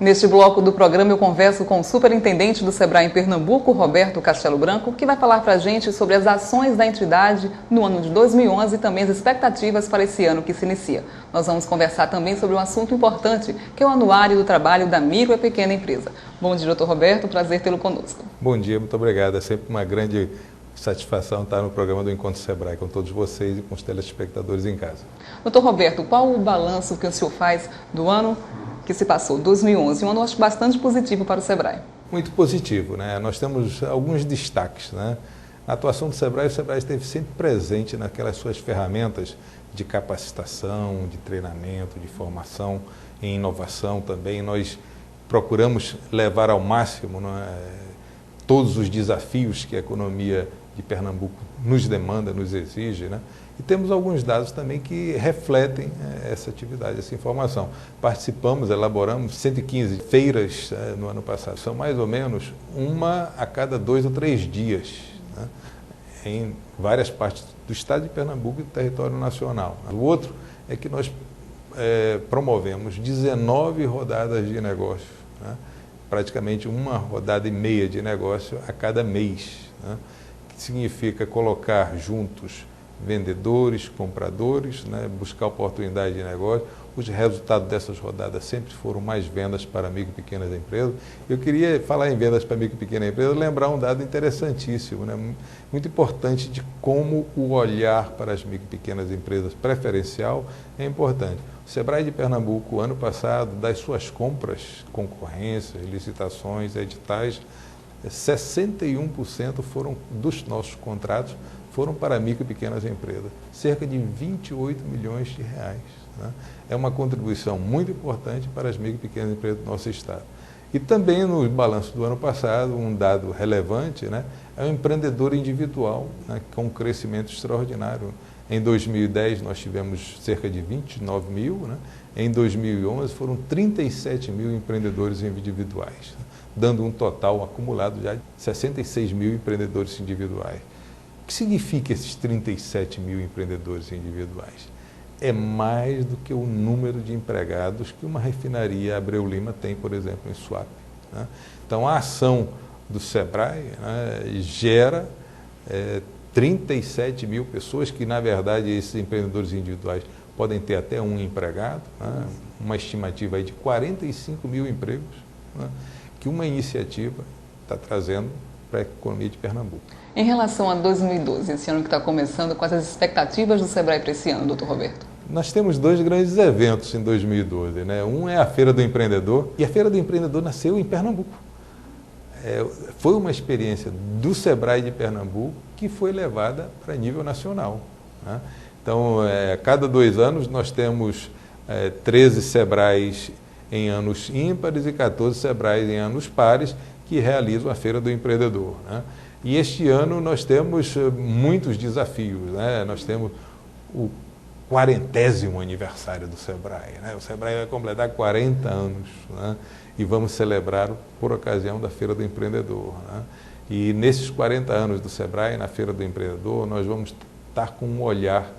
Neste bloco do programa eu converso com o superintendente do SEBRAE em Pernambuco, Roberto Castelo Branco, que vai falar para a gente sobre as ações da entidade no ano de 2011 e também as expectativas para esse ano que se inicia. Nós vamos conversar também sobre um assunto importante, que é o Anuário do Trabalho da Micro e Pequena Empresa. Bom dia, doutor Roberto, prazer tê-lo conosco. Bom dia, muito obrigado. É sempre uma grande satisfação estar no programa do Encontro SEBRAE com todos vocês e com os telespectadores em casa. Doutor Roberto, qual o balanço que o senhor faz do ano que se passou, 2011, um ano acho bastante positivo para o SEBRAE? Muito positivo, né? Nós temos alguns destaques, né? Na atuação do SEBRAE, o SEBRAE esteve sempre presente naquelas suas ferramentas de capacitação, de treinamento, de formação, em inovação também. Nós procuramos levar ao máximo, né, todos os desafios que a economia de Pernambuco nos demanda, nos exige, né? E temos alguns dados também que refletem essa atividade, essa informação. Participamos, elaboramos 115 feiras no ano passado. São mais ou menos uma a cada 2 ou 3 dias, né, em várias partes do estado de Pernambuco e do território nacional. O outro é que nós promovemos 19 rodadas de negócio, né, praticamente uma rodada e meia de negócio a cada mês, né, que significa colocar juntos vendedores, compradores, né, buscar oportunidade de negócio. Os resultados dessas rodadas sempre foram mais vendas para micro e pequenas empresas. Eu queria falar em vendas para micro e pequena empresa, lembrar um dado interessantíssimo, né, muito importante de como o olhar para as micro e pequenas empresas preferencial é importante. O SEBRAE de Pernambuco, ano passado, das suas compras, concorrências, licitações, editais, 61% dos nossos contratos foram para micro e pequenas empresas, cerca de 28 milhões de reais. Né? É uma contribuição muito importante para as micro e pequenas empresas do nosso estado. E também no balanço do ano passado, um dado relevante, né, é o empreendedor individual, né, com um crescimento extraordinário. Em 2010 nós tivemos cerca de 29 mil, né? Em 2011 foram 37 mil empreendedores individuais, né? Dando um total acumulado já de 66 mil empreendedores individuais. O que significa esses 37 mil empreendedores individuais? É mais do que o número de empregados que uma refinaria Abreu Lima tem, por exemplo, em Suape, né? Então, a ação do SEBRAE, né, gera 37 mil pessoas que, na verdade, esses empreendedores individuais podem ter até um empregado, né, uma estimativa aí de 45 mil empregos, né, que uma iniciativa está trazendo para a economia de Pernambuco. Em relação a 2012, esse ano que está começando, quais as expectativas do SEBRAE para esse ano, doutor Roberto? Nós temos 2 grandes eventos em 2012, né? Um é a Feira do Empreendedor, e a Feira do Empreendedor nasceu em Pernambuco. Foi uma experiência do SEBRAE de Pernambuco que foi levada para nível nacional, né? Então, a cada 2 anos nós temos 13 SEBRAEs em anos ímpares e 14 SEBRAEs em anos pares que realizam a Feira do Empreendedor, né? E este ano nós temos muitos desafios, né? Nós temos o 40º aniversário do SEBRAE, né? O SEBRAE vai completar 40 anos, né? E vamos celebrar por ocasião da Feira do Empreendedor, né? E nesses 40 anos do SEBRAE, na Feira do Empreendedor, nós vamos estar com um olhar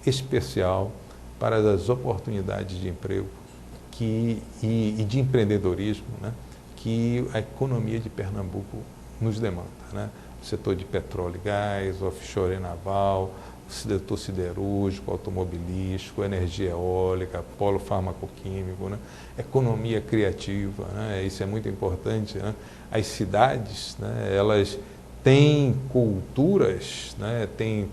especial para as oportunidades de emprego e de empreendedorismo, né, que a economia de Pernambuco nos demanda, né? O setor de petróleo e gás, offshore e naval, o setor siderúrgico, automobilístico, energia eólica, polo farmacoquímico, né? Economia criativa, né? Isso é muito importante, né? As cidades, né, elas têm culturas, né, têm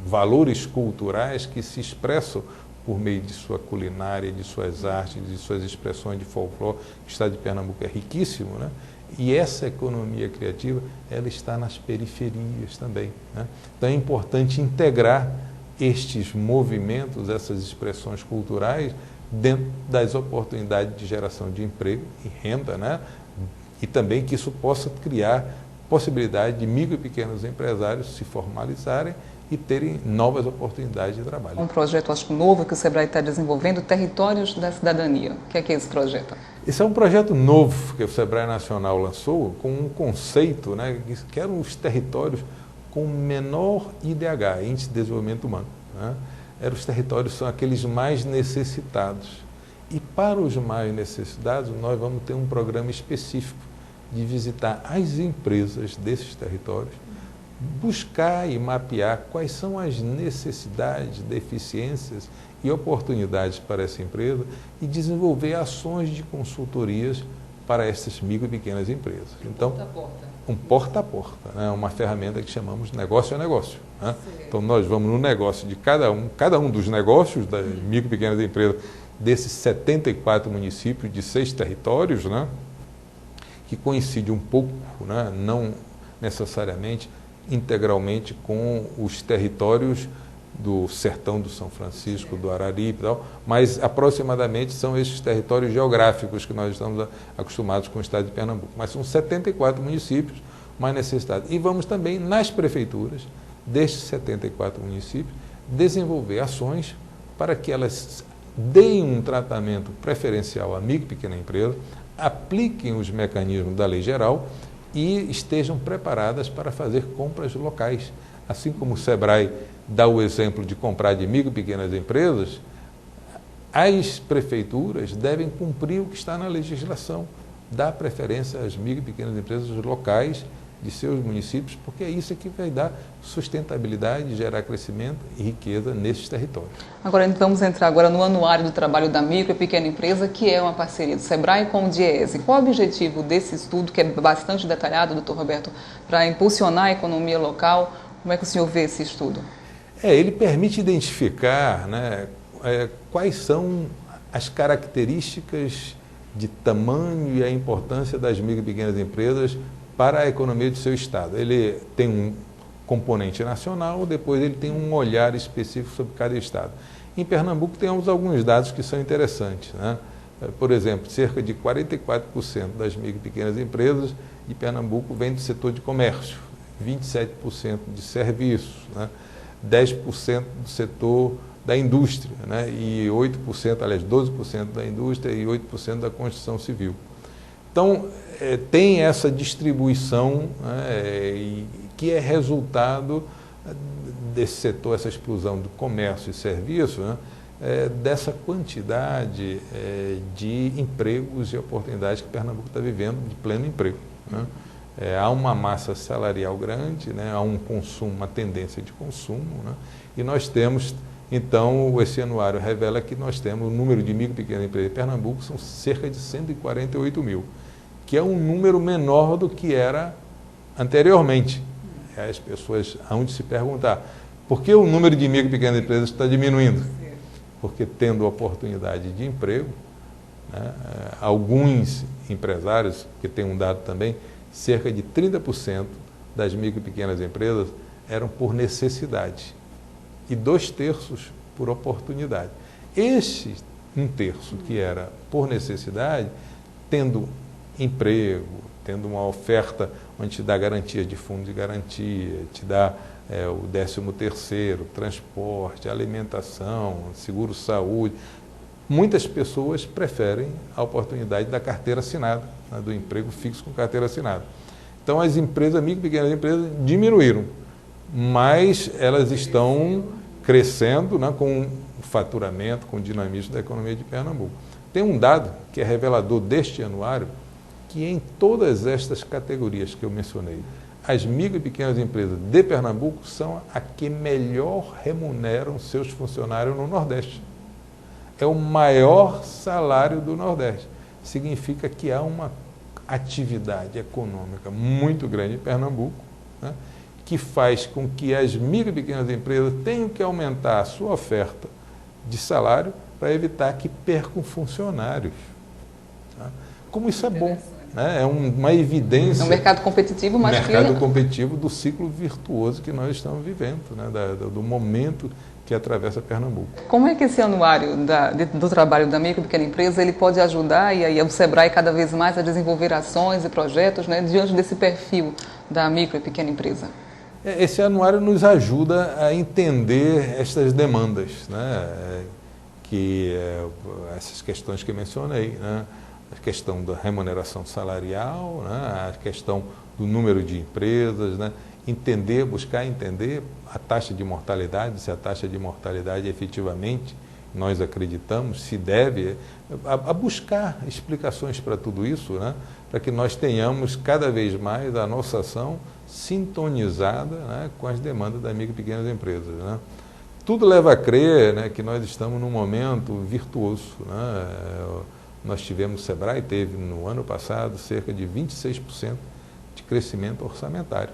valores culturais que se expressam por meio de sua culinária, de suas artes, de suas expressões de folclore. O estado de Pernambuco é riquíssimo, né? E essa economia criativa, ela está nas periferias também, né? Então é importante integrar estes movimentos, essas expressões culturais, dentro das oportunidades de geração de emprego e renda, né? E também que isso possa criar possibilidade de micro e pequenos empresários se formalizarem e terem novas oportunidades de trabalho. Um projeto, acho que novo, que o SEBRAE está desenvolvendo, Territórios da Cidadania. O que é esse projeto? Esse é um projeto novo que o SEBRAE Nacional lançou, com um conceito, né, que eram os territórios com menor IDH, Índice de Desenvolvimento Humano, né? Os territórios são aqueles mais necessitados. E para os mais necessitados, nós vamos ter um programa específico de visitar as empresas desses territórios, buscar e mapear quais são as necessidades, deficiências e oportunidades para essa empresa e desenvolver ações de consultorias para essas micro e pequenas empresas. Então, um porta a porta, né? Uma ferramenta que chamamos negócio a negócio. Né? Então, nós vamos no negócio de cada um dos negócios das micro e pequenas empresas desses 74 municípios de 6 territórios, né? Que coincide um pouco, né? Não necessariamente integralmente com os territórios do sertão do São Francisco, do Araripe e tal, mas aproximadamente são esses territórios geográficos que nós estamos acostumados com o estado de Pernambuco. Mas são 74 municípios mais necessitados. E vamos também nas prefeituras destes 74 municípios desenvolver ações para que elas deem um tratamento preferencial à micro e pequena empresa, apliquem os mecanismos da lei geral e estejam preparadas para fazer compras locais. Assim como o SEBRAE dá o exemplo de comprar de micro e pequenas empresas, as prefeituras devem cumprir o que está na legislação, dar preferência às micro e pequenas empresas locais de seus municípios, porque é isso que vai dar sustentabilidade, gerar crescimento e riqueza nesses territórios. Agora, vamos entrar agora no Anuário do Trabalho da Micro e Pequena Empresa, que é uma parceria do SEBRAE com o DIEESE. Qual o objetivo desse estudo, que é bastante detalhado, doutor Roberto, para impulsionar a economia local? Como é que o senhor vê esse estudo? Ele permite identificar, né, quais são as características de tamanho e a importância das micro e pequenas empresas para a economia do seu estado. Ele tem um componente nacional, depois ele tem um olhar específico sobre cada estado. Em Pernambuco temos alguns dados que são interessantes, né? Por exemplo, cerca de 44% das micro e pequenas empresas de Pernambuco vêm do setor de comércio, 27% de serviços, né? 10% do setor da indústria, né? E 8%, aliás, 12% da indústria e 8% da construção civil. Então, tem essa distribuição, né, que é resultado desse setor, essa explosão do comércio e serviço, né, dessa quantidade de empregos e oportunidades que Pernambuco está vivendo de pleno emprego. Né? Há uma massa salarial grande, né, há um consumo, uma tendência de consumo, né, e nós temos, então, esse anuário revela que nós temos o número de micro e pequenas empresas em Pernambuco são cerca de 148 mil, que é um número menor do que era anteriormente. As pessoas hão de se perguntar, por que o número de micro e pequenas empresas está diminuindo? Porque tendo oportunidade de emprego, né, alguns empresários, que tem um dado também, cerca de 30% das micro e pequenas empresas eram por necessidade e 2/3 por oportunidade. Esse 1/3 que era por necessidade, tendo emprego, tendo uma oferta onde te dá garantia de fundo de garantia, te dá o 13º, transporte, alimentação, seguro-saúde, muitas pessoas preferem a oportunidade da carteira assinada, né, do emprego fixo com carteira assinada. Então, as empresas, micro e pequenas empresas, diminuíram, mas elas estão crescendo, né, com o faturamento, com o dinamismo da economia de Pernambuco. Tem um dado que é revelador deste anuário, que em todas estas categorias que eu mencionei, as micro e pequenas empresas de Pernambuco são a que melhor remuneram seus funcionários no Nordeste. É o maior salário do Nordeste. Significa que há uma atividade econômica muito grande em Pernambuco, né, que faz com que as micro e pequenas empresas tenham que aumentar a sua oferta de salário para evitar que percam funcionários. Tá? Como isso é bom. Né? É uma evidência. É um mercado competitivo, mas competitivo do ciclo virtuoso que nós estamos vivendo, né? Do momento que atravessa Pernambuco. Como é que esse anuário do trabalho da micro e pequena empresa ele pode ajudar e aí o SEBRAE cada vez mais a desenvolver ações e projetos, né, diante desse perfil da micro e pequena empresa? Esse anuário nos ajuda a entender estas demandas, né? Essas questões que eu mencionei, né? A questão da remuneração salarial, né? A questão do número de empresas, né? Buscar entender a taxa de mortalidade, se a taxa de mortalidade efetivamente nós acreditamos, se deve a buscar explicações para tudo isso, né? Para que nós tenhamos cada vez mais a nossa ação sintonizada, né, com as demandas das micro e pequenas empresas, né? Tudo leva a crer, né, que nós estamos num momento virtuoso, né? Nós tivemos, o Sebrae teve no ano passado cerca de 26% de crescimento orçamentário.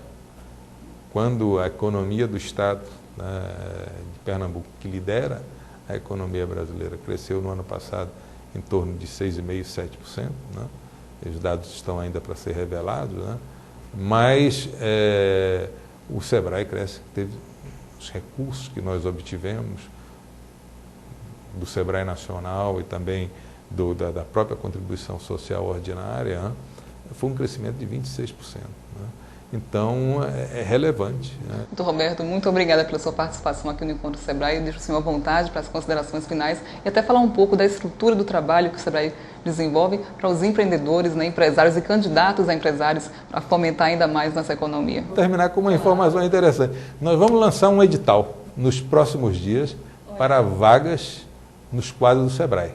Quando a economia do Estado, né, de Pernambuco, que lidera a economia brasileira, cresceu no ano passado em torno de 6,5%, 7%, né? Os dados estão ainda para ser revelados, né? Mas o Sebrae cresce, teve os recursos que nós obtivemos do Sebrae Nacional e também da própria contribuição social ordinária, né? Foi um crescimento de 26%. Né? Então, é relevante. Né? Doutor Roberto, muito obrigada pela sua participação aqui no Encontro Sebrae. Eu deixo o senhor à vontade para as considerações finais e até falar um pouco da estrutura do trabalho que o Sebrae desenvolve para os empreendedores, né, empresários e candidatos a empresários para fomentar ainda mais nossa economia. Vou terminar com uma informação interessante. Nós vamos lançar um edital nos próximos dias para vagas nos quadros do Sebrae.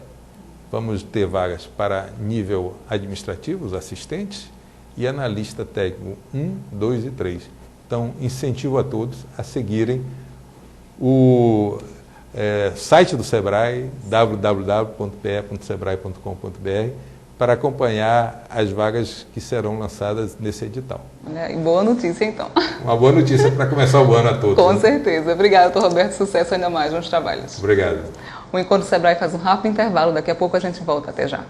Vamos ter vagas para nível administrativo, os assistentes, e analista técnico 1, 2 e 3. Então, incentivo a todos a seguirem o site do Sebrae, www.pe.sebrae.com.br, para acompanhar as vagas que serão lançadas nesse edital. E boa notícia, então. Uma boa notícia para começar o ano a todos. Com certeza. Obrigada, doutor Roberto. Sucesso ainda mais nos trabalhos. Obrigado. O Encontro Sebrae faz um rápido intervalo. Daqui a pouco a gente volta. Até já.